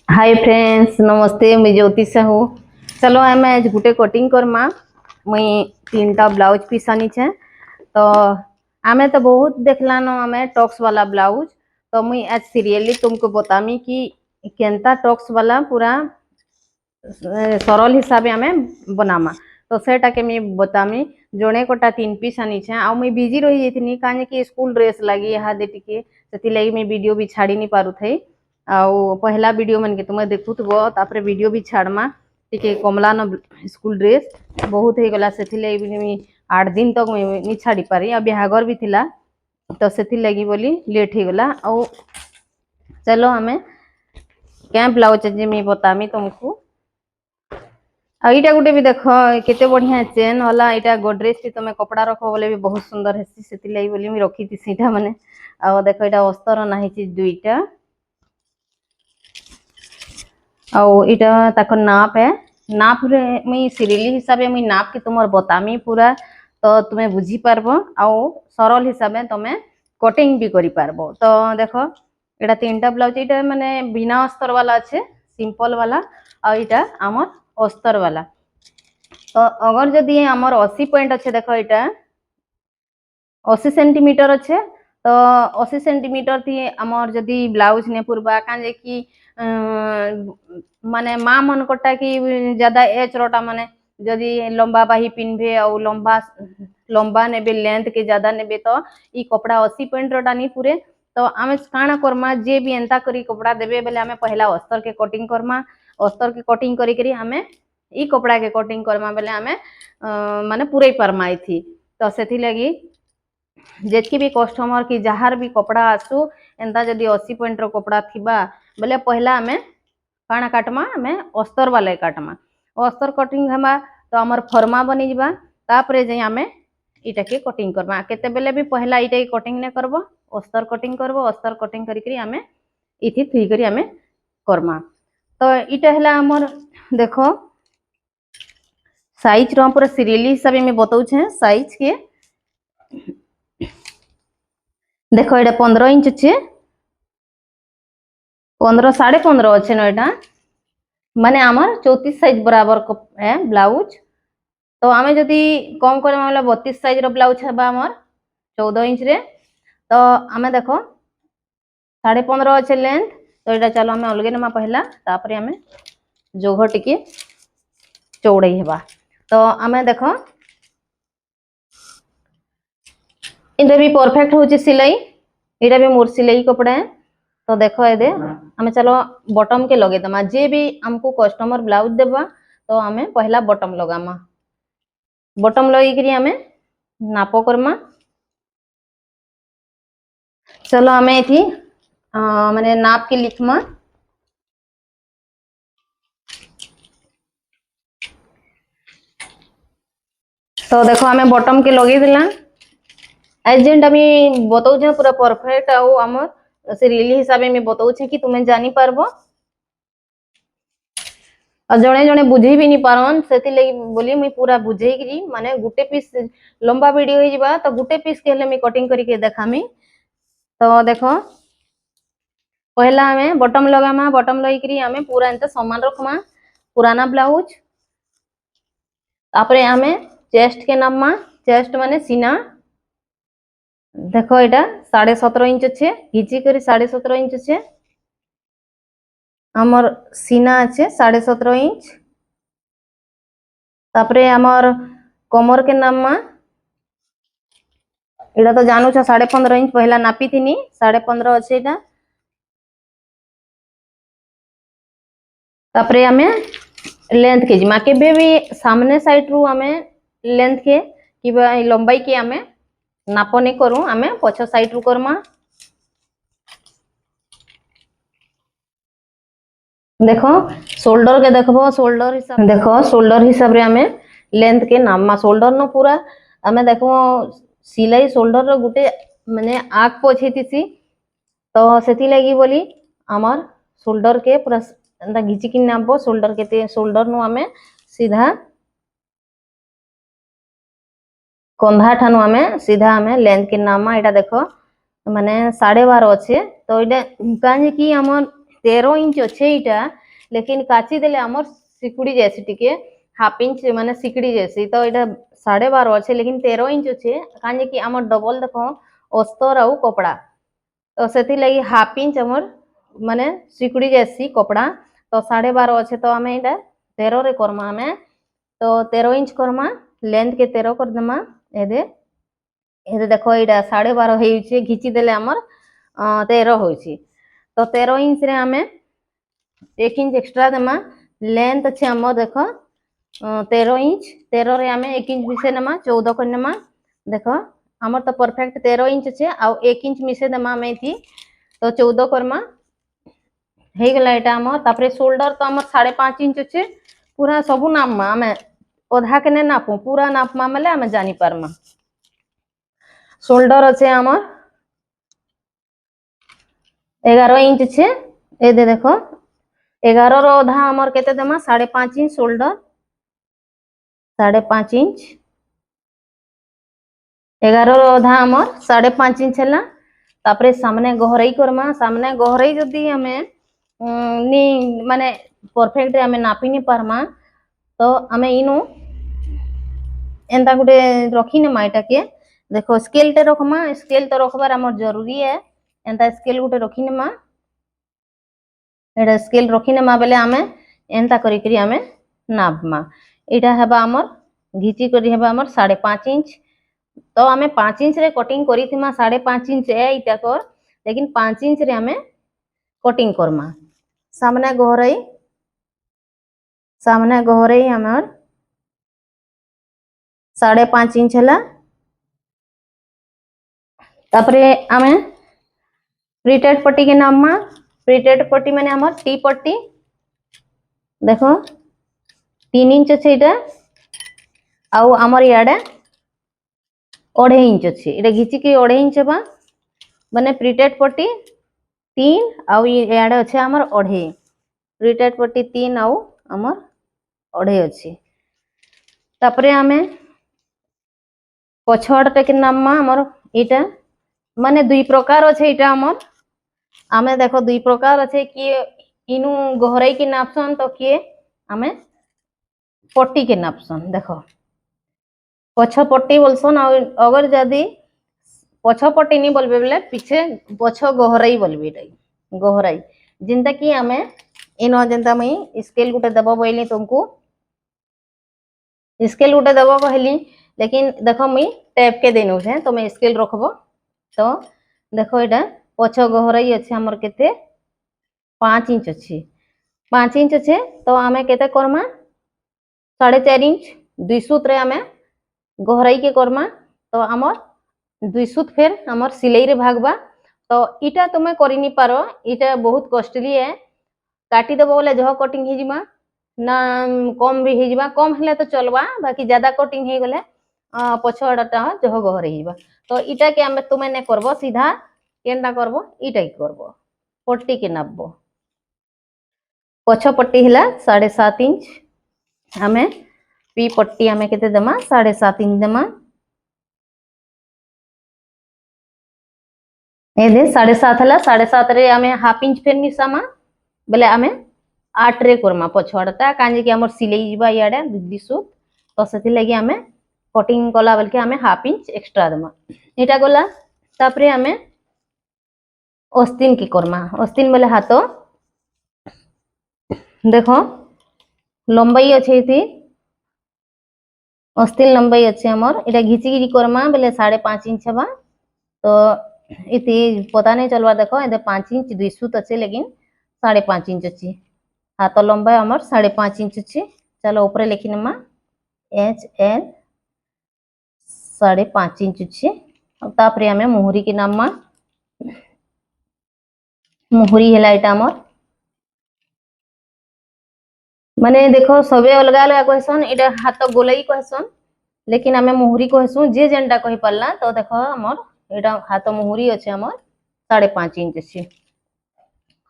Hi friends, नमस्ते। मैं ज्योति साहू। चलो आम आज गुटे कटिंग करमा। मुई 3टा ब्लाउज पीस आनी छे। तो आमे तो बहुत देखला न आमे टॉक्स वाला ब्लाउज। तो मुई आज सीरियली तुमको बतामी कि केनता टॉक्स वाला पूरा सरल हिसाब आमे बनामा। तो सेटा के मैं बतामी। जणे कोटा 3 पीस आनी छे। आ मुई बिजी रही जेथिनी काने कि स्कूल ड्रेस लागी यहाँ दे टिके सेति लागी मैं वीडियो भी छाड़ी नहीं पारु थई। आउ पहला वीडियो मन के तुम देखुथबो तापरे वीडियो भी छाड़मा टिके कमला न स्कूल ड्रेस बहुत हे गला सेति लागी मैं 8 दिन तक मैं नहीं छाड़ी पारी। अब बिहागर भी थिला तो सेति लागी बोली लेट हे गला। आउ चलो हमें क्या ब्लाउज जे मैं बतामी तुमको। एटा गोटे भी देख केते बढ़िया चेन वाला एटा गोदरेज की तुम कपड़ा रख बोले भी बहुत सुंदर हेसी सेति लागी बोली मैं रखी थी सीधा माने। आ देखो एटा अस्तर नाही छि दुईटा। आउ इटा ताको नाप है। नाप रे मुई सीरियली हिसाब मुई नाप के तुमर बतामी पूरा। तो तुम्हें बुझी पारबो आउ सरल हिसाब तुम्हें कटिंग भी करि पारबो। तो देखो एटा 3टा ब्लाउज एटा माने बिना अस्तर वाला अच्छे सिंपल वाला आ एटा हमर अस्तर वाला। तो अगर जदि हमर 80 पॉइंट अच्छे देखो एटा 80 सेंटीमीटर अच्छे। तो 80 सेंटीमीटर थी आमर जदि ब्लाउज ने पुरबा काजे कि माने माँ मन कोटा कि ज्यादा एज रोटा माने जदि लंबा बाही पिनभे और लंबा लंबा नेबे लेंथ के ज्यादा नेबे तो ई कपड़ा 80 पॉइंट रोटा नहीं पूरे। तो आमे काना करमा जे भी एंता करी कपड़ा देबे बेले आमे पहला अस्तर के कटिंग करमा। अस्तर के कटिंग करी करी हमें ई कपड़ा के कटिंग करमा बेले आमे माने पूरे परमा थी। तो सेथि लगी जेतकी भी कस्टमर की जहार भी कपड़ा आसू एंता जदि 80 पॉइंट रो कपड़ा थिबा बेले पहला हमें काना काटमा हमें अस्तर वाले काटमा। अस्तर कटिंग हमा तो हमर फरमा बनी जबा तापरे जे हमें इटा के कटिंग करमा। केते बेले भी पहला इटा के कटिंग ने करबो अस्तर कटिंग करबो। अस्तर कटिंग करी करी हमें इथि थुई करी हमें करमा। तो इटा हला हमर देखो साइज रो पूरा सीरियली हिसाब में बताऊ छे साइज के। देखो एटा 15 इंच छे 15 15.5 अच्छे न एटा माने आमर 34 साइज बराबर है ब्लाउज। तो आमे जदि कम करे मामला 32 साइज रो ब्लाउज हबा हमर 14 इंच रे। तो आमे देखो 15.5 अच्छे लेंथ। तो एटा चलो हमें अलगे नमा पहला तापरे हमें जोघ टिके चौड़ाई हेबा। तो आमे देखो इनरे भी परफेक्ट होची सिलाई। एटा भी मोर सिलाई कपड़ा है। तो देखो ये हमें चलो बॉटम के लगे दमा जे भी हमको कस्टमर ब्लाउज देबा तो हमें पहला बॉटम लगामा। बॉटम लगी करी हमें नापो करमा। चलो हमें थी माने नाप के लिखमा। तो देखो हमें बॉटम के लगे दिला एजेंट अभी बताऊ छे पूरा परफेक्ट आउ हमर सीरियली हिसाब में बताऊ छे कि तुम्हें जानी पारबो। और जड़े जड़े बुझे भी नहीं पारन सेति लगी बोली मुई पूरा बुझे करी माने गुटे पीस लंबा वीडियो हो जिबा तो गुटे पीस के हले मैं कटिंग करी के देखामी। तो देखो पहला हमें बॉटम लगामा। बॉटम लगी करी हमें पूरा एंते समान रखमा पुराना ब्लाउज। तापरे हमें चेस्ट के नापमा। चेस्ट माने सीना देखो एटा 17.5 इंच छे घिची करी 17.5 इंच छे हमर सीना अच्छे 17.5 इंच। तापरे हमर कमर के नापमा एटा तो जानू छ 15.5 इंच पहला नापी थी 15.5 अच्छे एटा। तापरे हमें लेंथ के जिमा के भी सामने साइड रू हमें लेंथ के कि लंबाई के हमें नाप नहीं करूं हमें पछ साइड रू करमा। देखो शोल्डर के देखबो शोल्डर हिसाब देखो शोल्डर हिसाब रे हमें लेंथ के नापमा। शोल्डर न पूरा हमें देखो सिलाई शोल्डर रो गुटे माने आग पछे थिसी। तो सेति लगी बोली हमर शोल्डर के पूरा एंता घिची कि नापबो। शोल्डर के शोल्डर नु हमें सीधा कंधा ठानु हमें सीधा हमें लेंथ के नामा। एटा देखो माने 12.5 अच्छे। तो एटा काजे कि हमर 13 इंच अच्छे इटा लेकिन काची देले हमर सिकुड़ी जैसी टिके हाफ इंच माने सिकुड़ी जैसी तो इटा 12.5 अच्छे लेकिन 13 इंच अच्छे काजे कि हमर डबल देखो अस्तर आउ कपड़ा तो से लगी हाफ इंच हमर माने सिकुड़ी जैसी कपड़ा तो 12.5 अच्छे तो हमें इटा 13 रे करमा हमें तो 13 इंच करमा लेंथ के 13 कर देमा एदे एदे देखो इटा 12.5 होइछे घिची देले हमर 13 होइछे तो 13 इंच रे हमें 1 इंच एक्स्ट्रा देमा लेंथ अच्छे हमर देखो 13 इंच 13 रे हमें 1 इंच मिसे नमा 14 कर नमा देखो हमर तो परफेक्ट 13 इंच छे आ 1 इंच मिसे देमा हमें थी तो 14 करमा हे गला एटा हमर तापरे शोल्डर तो हमर 5.5 इंच छे पूरा सबु नापमा हमें ओधा के ने नापू पूरा नापमा मले हमें जानी पारमा शोल्डर अच्छे हमर 11 इंच छे ए दे देखो 11 रो ओधा हमर केते देमा 5.5 इंच शोल्डर 5.5 इंच 11 रो ओधा हमर 5.5 इंच हला तापरे सामने गहराई करमा सामने गहराई जदी हमें नी माने परफेक्ट हमें नापी नी पारमा तो हमें इनु एंता गुटे रखी ने माइटा के देखो स्केल टे रखमा स्केल तो रखबार हमर जरूरी है एंता स्केल गुटे रखी ने मा एटा स्केल रखी ने मा बेले हमें एंता करी करी हमें नापमा एटा हेबा हमर घिची करी हेबा हमर 5.5 इंच तो हमें 5 इंच रे कटिंग करी थिमा 5.5 इंच है इटा कर लेकिन 5 इंच रे हमें कटिंग करमा सामने गहराई हमर 5.5 इंच हला तापरे हमें प्रिटेड पट्टी के नाम मा प्रिटेड पट्टी माने हमर टी पट्टी देखो 3 इंच छे इटा आउ हमर याडे 2.5 इंच छे इटा घिची के 2.5 इंच बा माने प्रिटेड पट्टी 3 आउ याडे अच्छे हमर 2.5 प्रिटेड पट्टी 3 आउ हमर 2.5 अच्छे तापरे हमें पछवाड़ के नाम मा हमर इटा माने दुई प्रकार अच्छे इटा हमर आमे देखो दुई प्रकार अच्छे कि इनु गहराई के नापसन तो किए आमे पट्टी के नापसन देखो पछ पट्टी बोलसन अगर जदी पछ पट्टी नहीं बोलबे बोले पीछे पछ गहराई बोलबे गहराई जिनता कि आमे इनो जनता मई स्केल गुटे दबो बोइली तुमको स्केल गुटे दबो कहली लेकिन देखो मुई टैप के देनु छे तो मैं स्केल रखबो तो देखो एटा पछ गहराई अच्छे हमर केते 5 इंच अच्छे 5 इंच अच्छे तो आमे केते करमा 4.5 इंच 2 सूत रे आमे गहराई के करमा तो हमर 2 सूत फिर हमर सिलाई रे भागबा तो इटा तुमे करि नी पारो इटा बहुत कॉस्टली है काटी देबो बोले जह कटिंग हे जिमा ना कम भी हे जिबा कम हले तो चलबा बाकी ज्यादा कटिंग हे गले पछवाड़ाटा जह गहराई जिबा तो इटा के हमें तुमे ने करबो सीधा केनटा करबो इटा ही करबो पट्टी के नापबो पछ पट्टी हिला 7.5 इंच हमें पी पट्टी हमें केते देमा 7.5 इंच देमा ए दे 7.5 हला 7.5 रे हमें हाफ इंच फेर मिसामा बोले हमें 8 रे करमा पछवाड़ाटा काजे कि हमर सिलाई जिबा याडे दिसु तो सेति लागि हमें कटिंग कला बलके हमें हाफ इंच एक्स्ट्रा देमा एटा गला तापरे हमें अस्तीन की करमा अस्तीन बोले हाथ देखो लंबाई अच्छे थी अस्तीन लंबाई अच्छे हमर इटा घिची घिची करमा बोले 5.5 इंच हबा तो इति पता नहीं चलवा देखो ए 5 इंच 2 सूत अच्छे लेकिन 5.5 इंच अच्छे हाथ लंबाई हमर 5.5 इंच अच्छे चलो ऊपर लिखी नमा एच एल 5.5 इंच अच्छे तापरे हमें मुहरी के नाम मा मुहरी हेला इटा हमर माने देखो सबे अलगा अलगा कहसन इटा हाथ गोलाई कहसन लेकिन हमें मुहरी कहसु जे जेनटा कहि पारला तो देखो हमर इटा हाथ मुहरी अच्छे हमर 5.5 इंच अच्छे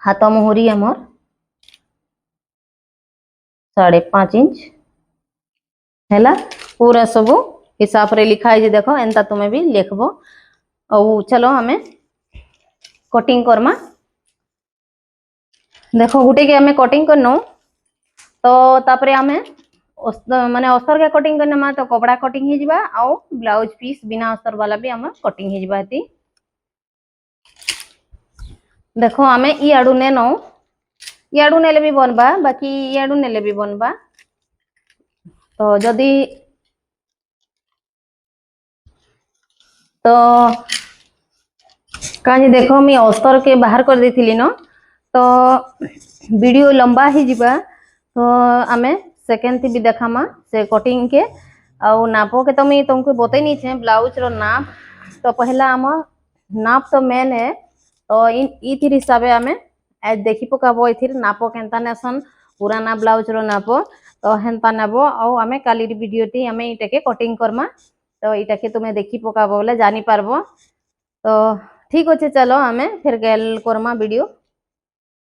हाथ मुहरी हमर 5.5 इंच हैला पूरा सब हिसाब रे लिखा है देखो एंता तुम्हें भी लिखबो और चलो हमें कटिंग करमा देखो गुटे के आमे कटिंग करनो तो तापरे आमे माने अस्तर के कटिंग करने मा तो कपड़ा कटिंग ही जिबा आउ ब्लाउज पीस बिना अस्तर वाला भी आमे कटिंग ही जिबा हती। देखो आमे इ आडू नेनो इयाडू नेले भी बनबा बाकी इयाडू नेले भी बनबा तो जदी तो काजी देखो मी अस्तर के बाहर कर देथिली न तो वीडियो लंबा ही जिबा तो आमे सेकेंड थी भी देखामा से कटिंग के आउ नापो के तो मी तुमको बतई नहीं छे ब्लाउज रो नाप तो पहला आम नाप तो मेन है तो इन इथिर हिसाबे आमे आज देखि पकाबो इथिर नापो केनता नेसन पुराना ब्लाउज रो नापो तो हेनता नेबो आउ आमे काली वीडियो टी आमे इटाके कटिंग करमा तो इटाके तुमे देखि पकाबो बोले जानी पारबो तो ठीक अच्छे चलो आमे फिर गेल करमा वीडियो।